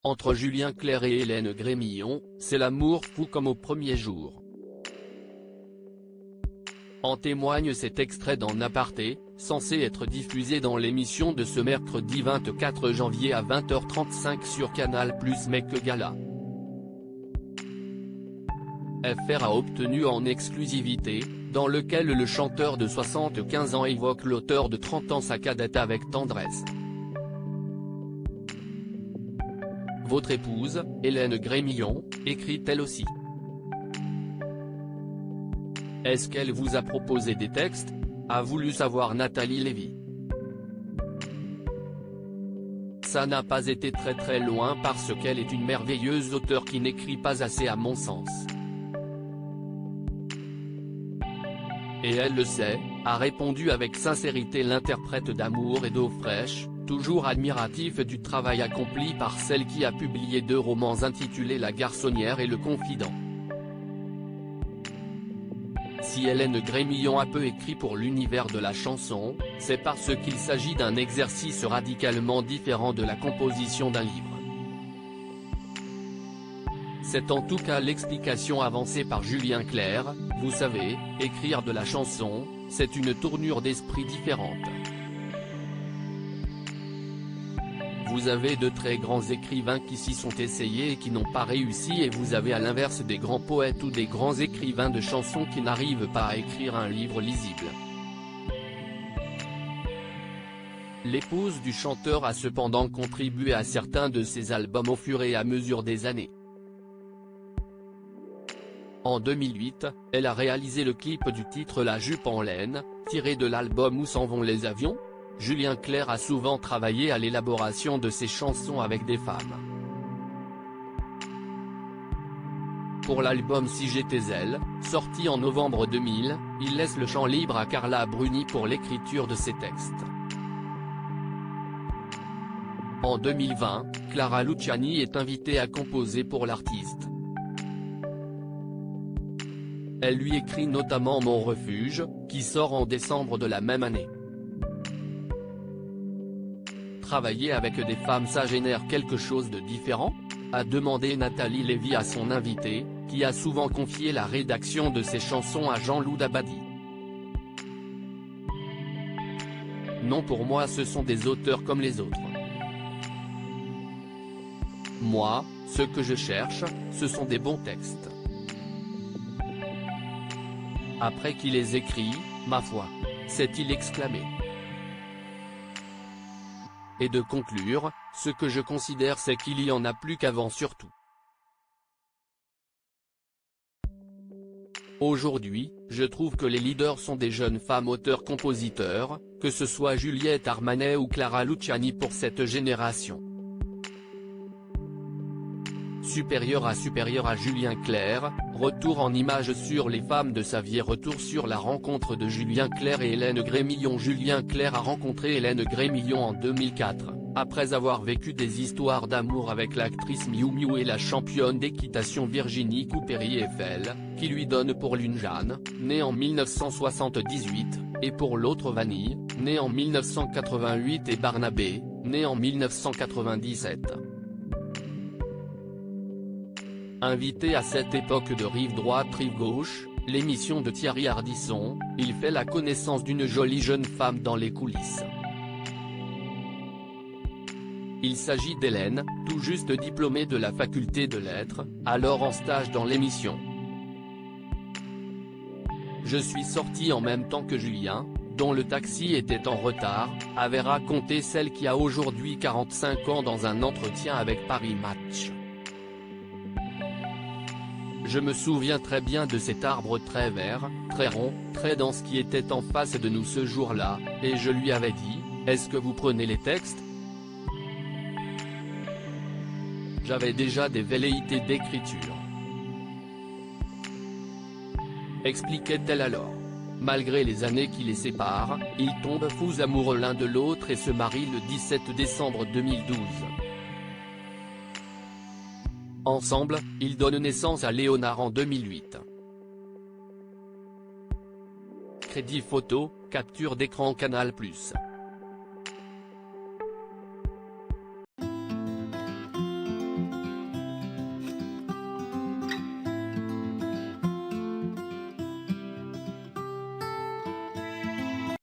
Entre Julien Clerc et Hélène Grémillon, c'est l'amour fou comme au premier jour. En témoigne cet extrait d'En Aparté, censé être diffusé dans l'émission de ce mercredi 24 janvier à 20h35 sur Canal+ Mec Gala. FR a obtenu en exclusivité, dans lequel le chanteur de 75 ans évoque l'auteur de 30 ans sa cadette avec tendresse. Votre épouse, Hélène Grémillon, écrit elle aussi. Est-ce qu'elle vous a proposé des textes ? A voulu savoir Nathalie Lévy. Ça n'a pas été très loin parce qu'elle est une merveilleuse auteure qui n'écrit pas assez à mon sens. Et elle le sait, a répondu avec sincérité l'interprète d'Amour et d'eau fraîche, toujours admiratif du travail accompli par celle qui a publié 2 romans intitulés La Garçonnière et Le Confident. Si Hélène Grémillon a peu écrit pour l'univers de la chanson, c'est parce qu'il s'agit d'un exercice radicalement différent de la composition d'un livre. C'est en tout cas l'explication avancée par Julien Clerc, vous savez, écrire de la chanson, c'est une tournure d'esprit différente. Vous avez de très grands écrivains qui s'y sont essayés et qui n'ont pas réussi et vous avez à l'inverse des grands poètes ou des grands écrivains de chansons qui n'arrivent pas à écrire un livre lisible. L'épouse du chanteur a cependant contribué à certains de ses albums au fur et à mesure des années. En 2008, elle a réalisé le clip du titre La jupe en laine, tiré de l'album Où s'en vont les avions ? Julien Clerc a souvent travaillé à l'élaboration de ses chansons avec des femmes. Pour l'album Si j'étais elle, sorti en novembre 2000, il laisse le champ libre à Carla Bruni pour l'écriture de ses textes. En 2020, Clara Luciani est invitée à composer pour l'artiste. Elle lui écrit notamment Mon refuge, qui sort en décembre de la même année. Travailler avec des femmes ça génère quelque chose de différent ? A demandé Nathalie Lévy à son invité, qui a souvent confié la rédaction de ses chansons à Jean-Loup Dabadi. Non, pour moi ce sont des auteurs comme les autres. Moi, ce que je cherche, ce sont des bons textes. Après qui les écrit, ma foi, s'est-il exclamé. Et de conclure, ce que je considère c'est qu'il y en a plus qu'avant surtout. Aujourd'hui, je trouve que les leaders sont des jeunes femmes auteurs-compositeurs, que ce soit Juliette Armanet ou Clara Luciani pour cette génération. Supérieur à Julien Clerc, retour en images sur les femmes de sa vie. Retour sur la rencontre de Julien Clerc et Hélène Grémillon. Julien Clerc a rencontré Hélène Grémillon en 2004, après avoir vécu des histoires d'amour avec l'actrice Miu Miu et la championne d'équitation Virginie Coupéry-Eiffel, qui lui donne pour l'une Jeanne, née en 1978, et pour l'autre Vanille, née en 1988 et Barnabé, né en 1997. Invité à cette époque de Rive droite Rive gauche, l'émission de Thierry Ardisson, il fait la connaissance d'une jolie jeune femme dans les coulisses. Il s'agit d'Hélène, tout juste diplômée de la faculté de lettres, alors en stage dans l'émission. Je suis sorti en même temps que Julien, dont le taxi était en retard, avait raconté celle qui a aujourd'hui 45 ans dans un entretien avec Paris Match. Je me souviens très bien de cet arbre très vert, très rond, très dense qui était en face de nous ce jour-là, et je lui avais dit, est-ce que vous prenez les textes ? J'avais déjà des velléités d'écriture. Expliquait-elle alors. Malgré les années qui les séparent, ils tombent fous amoureux l'un de l'autre et se marient le 17 décembre 2012. Ensemble, ils donnent naissance à Léonard en 2008. Crédit photo, capture d'écran Canal+.